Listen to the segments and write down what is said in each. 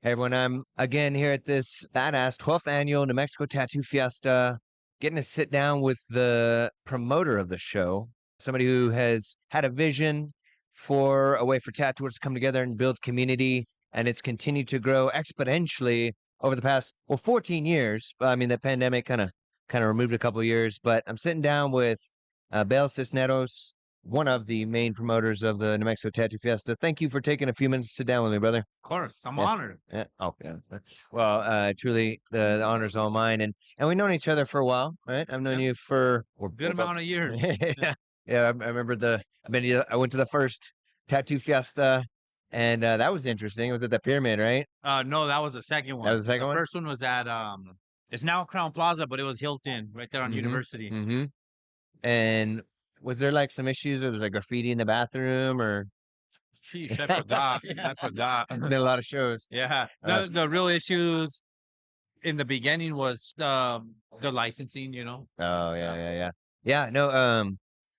Hey everyone, I'm again here at this badass 12th annual New Mexico Tattoo Fiesta, getting to sit down with the promoter of the show, somebody who has had a vision for a way for tattooers to come together and build community, and it's continued to grow exponentially over the past 14 years. I mean, the pandemic kind of removed a couple of years, but I'm sitting down with Bale Sisneros, one of the main promoters of the New Mexico Tattoo Fiesta. Thank you for taking a few minutes to sit down with me, brother. Of course, I'm Yeah. honored. Yeah. Oh, yeah. Well, truly, the honor's all mine, and we've known each other for a while, right? I've known Yep. you for Good amount of years. yeah, yeah. I remember I went to the first Tattoo Fiesta, and that was interesting. It was at the Pyramid, right? No, that was the second one. That was the second one. First one was at it's now Crown Plaza, but it was Hilton right there on University. Mm-hmm. And was there like some issues, or there's like graffiti in the bathroom, or Sheesh, I forgot. I forgot. been a lot of shows? Yeah. The real issues in the beginning was the licensing, Oh yeah. No,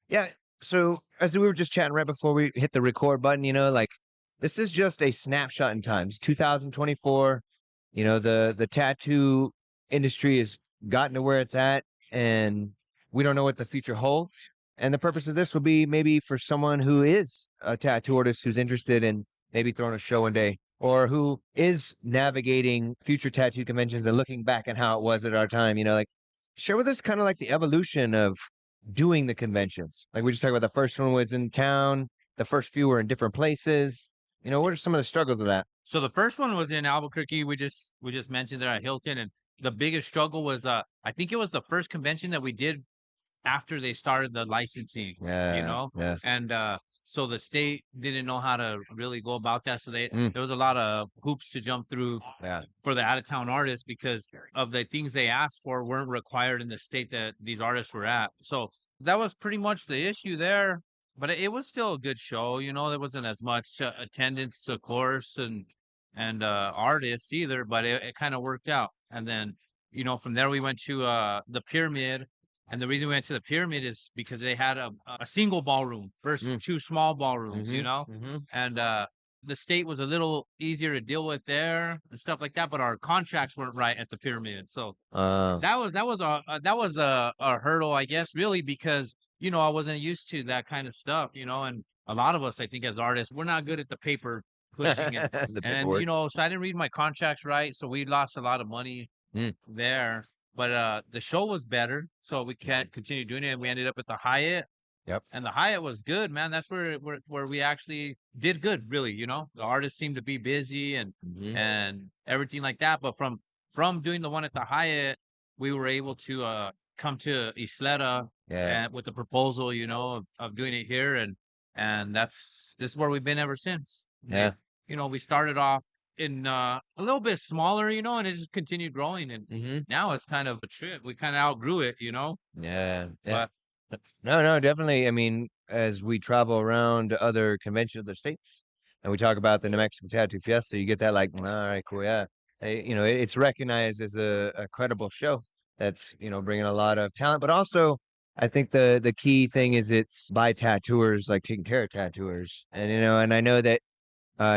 yeah. So as we were just chatting right before we hit the record button, like this is just a snapshot in time. It's 2024. The tattoo industry has gotten to where it's at, and we don't know what the future holds. And the purpose of this will be maybe for someone who is a tattoo artist who's interested in maybe throwing a show one day, or who is navigating future tattoo conventions and looking back at how it was at our time. Like share with us kind of like the evolution of doing the conventions. Like we just talked about, the first one was in town, the first few were in different places. What are some of the struggles of that? So the first one was in Albuquerque. We just mentioned there at Hilton, and the biggest struggle was I think it was the first convention that we did after they started the licensing, Yes. and so the state didn't know how to really go about that. So there was a lot of hoops to jump through Yeah. for the out of town artists, because of the things they asked for weren't required in the state that these artists were at. So that was pretty much the issue there. But it was still a good show. There wasn't as much attendance, of course, and artists either, but it kind of worked out. And then, from there we went to the Pyramid. And the reason we went to the Pyramid is because they had a single ballroom versus two small ballrooms, and the state was a little easier to deal with there and stuff like that. But our contracts weren't right at the Pyramid, so that was a hurdle, I guess, really, because I wasn't used to that kind of stuff, and a lot of us, I think, as artists, we're not good at the paper pushing it, The and paperwork. so I didn't read my contracts right, so we lost a lot of money there. But the show was better, so we can't continue doing it. And we ended up at the Hyatt. Yep. And the Hyatt was good, man. That's where we actually did good, really. The artists seemed to be busy and everything like that. But from doing the one at the Hyatt, we were able to come to Isleta and with the proposal, of doing it here, and this is where we've been ever since. Yeah. We started off in a little bit smaller, and it just continued growing, and now it's kind of a trip. We kind of outgrew it, Yeah. but No, definitely. I mean, as we travel around to other conventions, other states, and we talk about the New Mexico Tattoo Fiesta, you get that like, all right, cool, yeah. It's recognized as a credible show that's bringing a lot of talent, but also I think the key thing is it's by tattooers, like taking care of tattooers, and I know that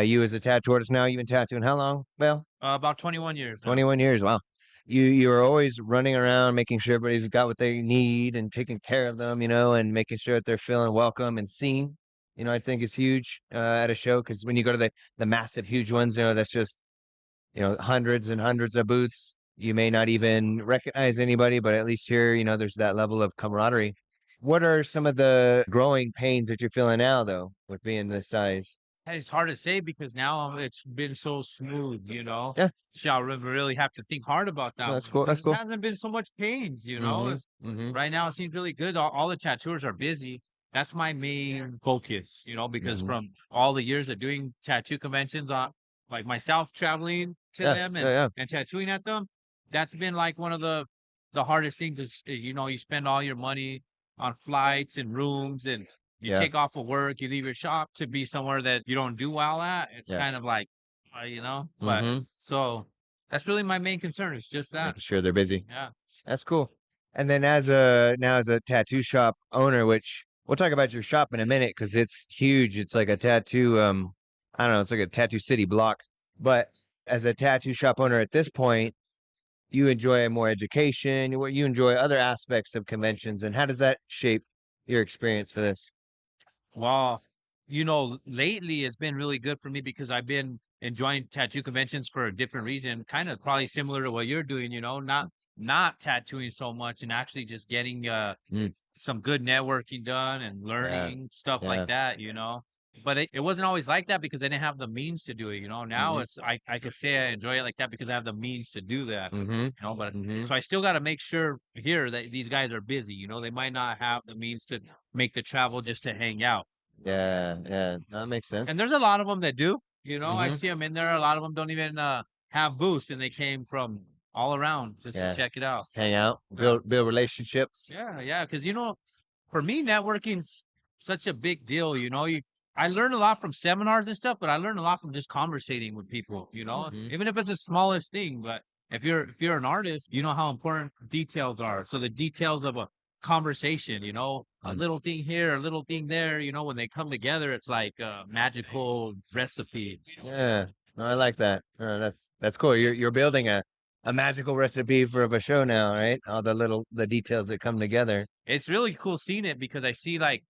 you as a tattoo artist now, you've been tattooing how long, Belle? about 21 years now. 21 years. Wow. You are always running around making sure everybody's got what they need and taking care of them, and making sure that they're feeling welcome and seen. I think is huge at a show, because when you go to the massive, huge ones, that's just hundreds and hundreds of booths. You may not even recognize anybody, but at least here, there's that level of camaraderie. What are some of the growing pains that you're feeling now, though, with being this size? It's hard to say because now it's been so smooth, Yeah. Shall really have to think hard about that. That's one, cool. That's 'cause cool. It hasn't been so much pains, Mm-hmm. Right now it seems really good. All the tattooers are busy. That's my main focus, because from all the years of doing tattoo conventions, like myself traveling to them and tattooing at them, that's been like one of the hardest things is you spend all your money on flights and rooms, and you take off of work, you leave your shop to be somewhere that you don't do well at. It's kind of like, but so that's really my main concern. It's just that. Making sure they're busy. Yeah. That's cool. And then as a tattoo shop owner, which we'll talk about your shop in a minute, because it's huge. It's like a tattoo, I don't know, it's like a tattoo city block. But as a tattoo shop owner at this point, you enjoy more education, you enjoy other aspects of conventions, and how does that shape your experience for this? Well, lately it's been really good for me because I've been enjoying tattoo conventions for a different reason, kind of probably similar to what you're doing, not tattooing so much and actually just getting Mm, some good networking done and yeah, learning stuff like yeah. that. But it wasn't always like that because I didn't have the means to do it. Now Mhm, I could say I enjoy it like that because I have the means to do that. mhm, But mhm. so I still got to make sure here that these guys are busy. They might not have the means to make the travel just to hang out. Yeah, yeah, that makes And sense. there's a lot of them that do. I Mhm, see them in there. A lot of them don't even have booths, and they came from all around just to yeah. check it out. Just hang out, Yeah, build relationships. yeah. Because for me, networking's such a big deal. I learn a lot from seminars and stuff, but I learn a lot from just conversating with people. Mhm. Even if it's the smallest thing. But if you're an artist, you know how important details are. So the details of a conversation, a Mm. little thing here, a little thing there. When they come together, it's like a magical recipe. Yeah, no, I like that. That's cool. You're building a magical recipe for a show now, right? All the details that come together. It's really cool seeing it because I see like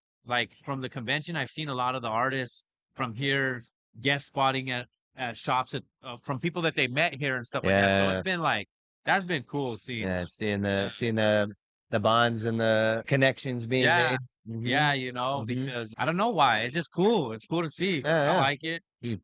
from the convention, I've seen a lot of the artists from here guest spotting at shops from people that they met here and stuff like that. So it's Yeah, been like that's been cool seeing. yeah, Yeah, seeing the bonds and the connections being yeah, made. Hmm. yeah. Hmm. Because I don't know why. It's just cool. It's cool to see. I Yeah, like it. yeah.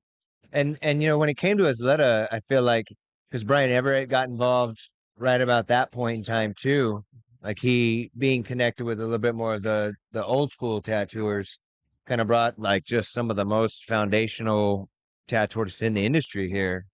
And when it came to Isleta, I feel like because Brian Everett got involved right about that point in time too, like he being connected with a little bit more of the old school tattooers, kind of brought like just some of the most foundational tattooists in the industry here.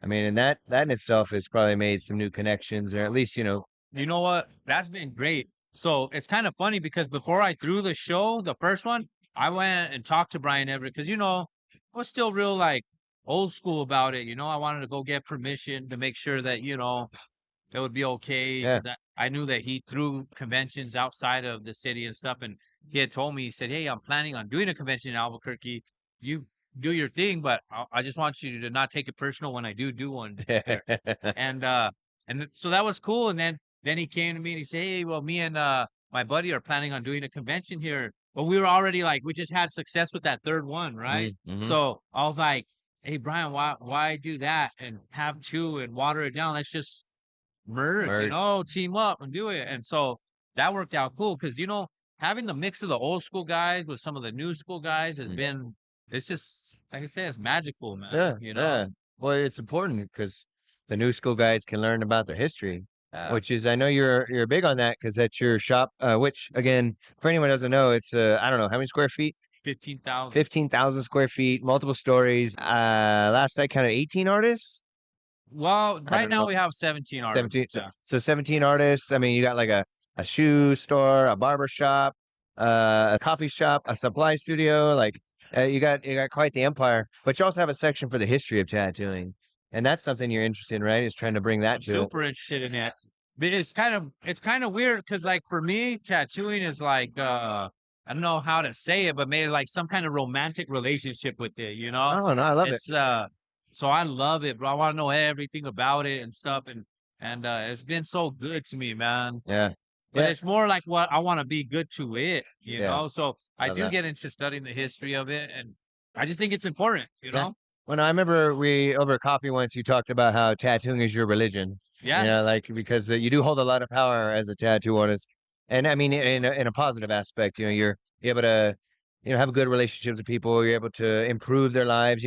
I mean, and that in itself has probably made some new connections, or at least You know what? That's been great. So it's kind of funny because before I threw the show, the first one, I went and talked to Brian Everett because I was still real like old school about it. I wanted to go get permission to make sure that it would be okay yeah, because I knew that he threw conventions outside of the city and stuff. And he had told me, he said, "Hey, I'm planning on doing a convention in Albuquerque. You do your thing, but I just want you to not take it personal when I do one there." And so that was cool. And then he came to me and he said, "Hey, well, me and my buddy are planning on doing a convention here." But we were already like we just had success with that third one, right? mm-hmm. So I was like, "Hey, Brian, why do that and have two and water it down? Let's just merge, Merge. team up and do it." And so that worked out cool because having the mix of the old school guys with some of the new school guys has Mm. been it's just like I said, it's magical, man. Yeah, yeah. Well, it's important because the new school guys can learn about their history, Yeah, which is I know you're big on that because at your shop, which again, for anyone who doesn't know, it's I don't know how many square feet, 15,000. 15,000 square feet, multiple stories. Last I counted 18 artists. Well, I right don't now know, we have 17 artists. 17. So, Yeah. so 17 artists. I mean, you got like a shoe store, a barber shop, a coffee shop, a supply studio. Like you got quite the empire. But you also have a section for the history of tattooing, and that's something you're interested in, right? Is trying to bring that I'm to it. super interested in it. But it's kind of weird because like for me, tattooing is like I don't know how to say it, but maybe like some kind of romantic relationship with it. Oh no, I love it. It's so I love it, bro. I want to know everything about it and stuff and it's been so good to me, man. Yeah, But yeah, it's more like what I want to be good to it, you yeah. know? So I Love do that. get into studying the history of it and I just think it's important, you Yeah. know? When I remember we over coffee once, you talked about how tattooing is your religion. Yeah. Like because you do hold a lot of power as a tattoo artist, and I mean in a positive aspect. You're able to have a good relationship with people. You're able to improve their lives.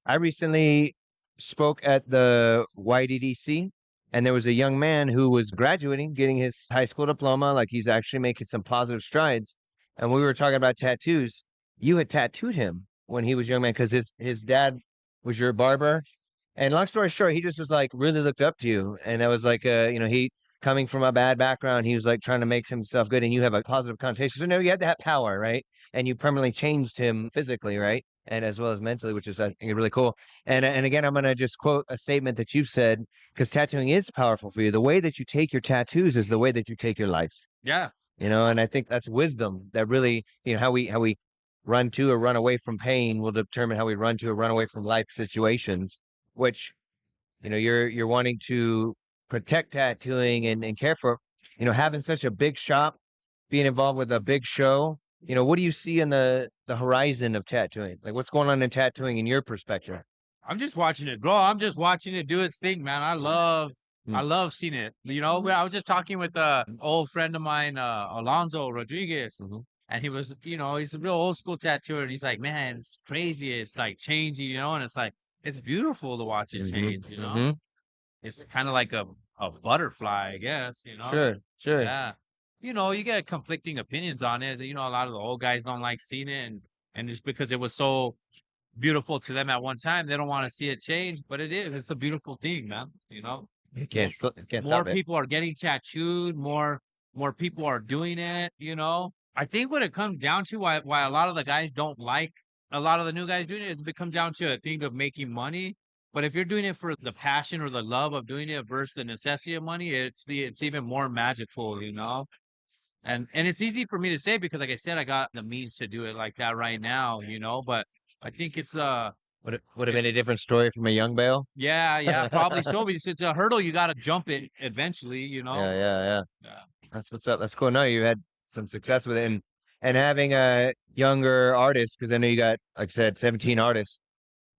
I recently spoke at the YDDC, and there was a young man who was graduating, getting his high school diploma. Like he's actually making some positive strides, and we were talking about tattoos. You had tattooed him when he was a young man because his dad was your barber. And long story short, he just was like really looked up to you. And I was like, he coming from a bad background, he was like trying to make himself good. And you have a positive connotation. So no, you had that power, right? And you permanently changed him physically, right? And as well as mentally, which is I think really cool. And again, I'm gonna just quote a statement that you've said because tattooing is powerful for you. The way that you take your tattoos is the way that you take your life. Yeah. And I think that's wisdom that really, how we run to or run away from pain will determine how we run to or run away from life situations, which you're wanting to protect tattooing and care for, having such a big shop, being involved with a big show. What do you see in the horizon of tattooing? Like, what's going on in tattooing in your perspective? I'm just watching it grow. I'm just watching it do its thing, man. I Mm. love seeing it. I was just talking with an old friend of mine, Alonzo Rodriguez, Mhm. and he's a real old school tattooer, and he's like, man, it's crazy. It's like changing, and it's like it's beautiful to watch it Mhm. change. Mhm. It's kind of like a butterfly, I guess. Sure. Sure. Yeah. You get conflicting opinions on it. A lot of the old guys don't like seeing it, and just because it was so beautiful to them at one time, they don't want to see it change. But it is. It's a beautiful thing, man. You can't More stop it. people are getting tattooed. More people are doing it. I think what it comes down to, why a lot of the guys don't like a lot of the new guys doing it, is it comes down to a thing of making money. But if you're doing it for the passion or the love of doing it versus the necessity of money, it's even more magical. And it's easy for me to say because, like I said, I got the means to do it like that right now. But I think it's Would have been a different story from a young Bale. yeah, probably so. Because it's a hurdle, you got to jump it eventually. Yeah, yeah, yeah. Yeah. That's what's up. That's cool. No, you had some success with it, and having a younger artist, because I know you got, like I said, 17 artists.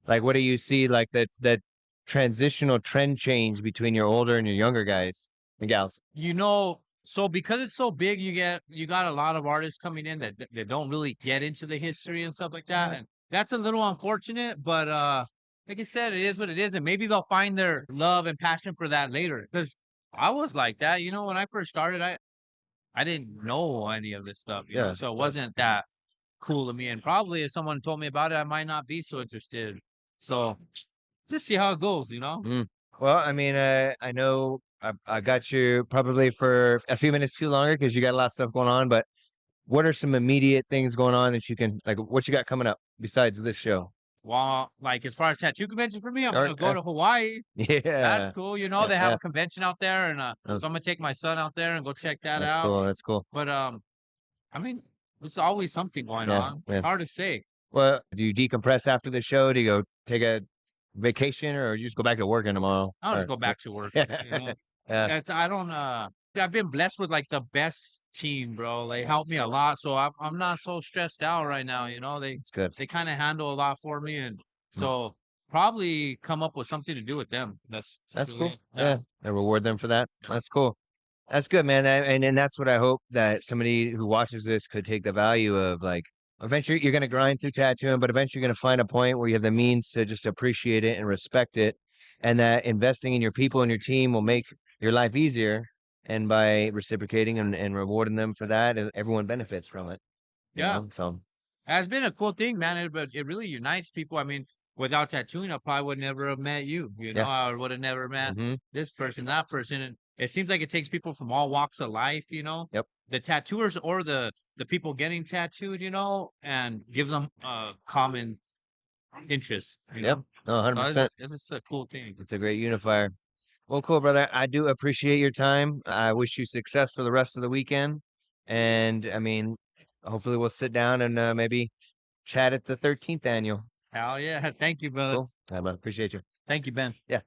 Like, what do you see, like that transitional trend change between your older and your younger guys and gals? So because it's so big, you got a lot of artists coming in that don't really get into the history and stuff like that, and that's a little unfortunate. But like I said, it is what it is, and maybe they'll find their love and passion for that later. Because I was like that, when I first started, I didn't know any of this stuff, Yeah. so it wasn't that cool to me. And probably if someone told me about it, I might not be so interested. So just see how it goes. Mm. Well, I mean, I know I got you probably for a few minutes too longer because you got a lot of stuff going on. But what are some immediate things going on that you can, like, what you got coming up besides this show? Well, like as far as tattoo convention for me, I'm Or, gonna go to Hawaii. That's yeah, cool. yeah, They have yeah. a convention out there, and Oh, so I'm gonna take my son out there and go check that that's out. cool. That's cool. But I mean, there's always something going Yeah, on. It's yeah. hard to say. Well, do you decompress after the show? Do you go take a vacation, or you just go back to working tomorrow? I'll just Or go back to work. yeah, I don't. I've been blessed with like the best team, bro. They helped me a lot, so I'm not so stressed out right now. They it's good. they kind of handle a lot for me, and Mm. so probably come up with something to do with them. That's That's really cool. it. Yeah. Yeah, I reward them for that. That's cool. That's good, man. And that's what I hope that somebody who watches this could take the value of, like, eventually you're going to grind through tattooing, but eventually you're going to find a point where you have the means to just appreciate it and respect it. And that investing in your people and your team will make your life easier. And by reciprocating and rewarding them for that, everyone benefits from it. Yeah. So It's been a cool thing, man. But it really unites people. I mean, without tattooing, I probably would never have met you. yeah. I would have never met Hmm. this person, that person. And it seems like it takes people from all walks of life. Yep. The tattooers or the people getting tattooed, and gives them common interests. Yep. No, So 100%. it's a cool thing. It's a great unifier. Well, cool, brother. I do appreciate your time. I wish you success for the rest of the weekend. And I mean, hopefully we'll sit down and maybe chat at the 13th annual. Hell yeah. Thank you, brother. Cool. I appreciate you. Thank you, Ben. Yeah.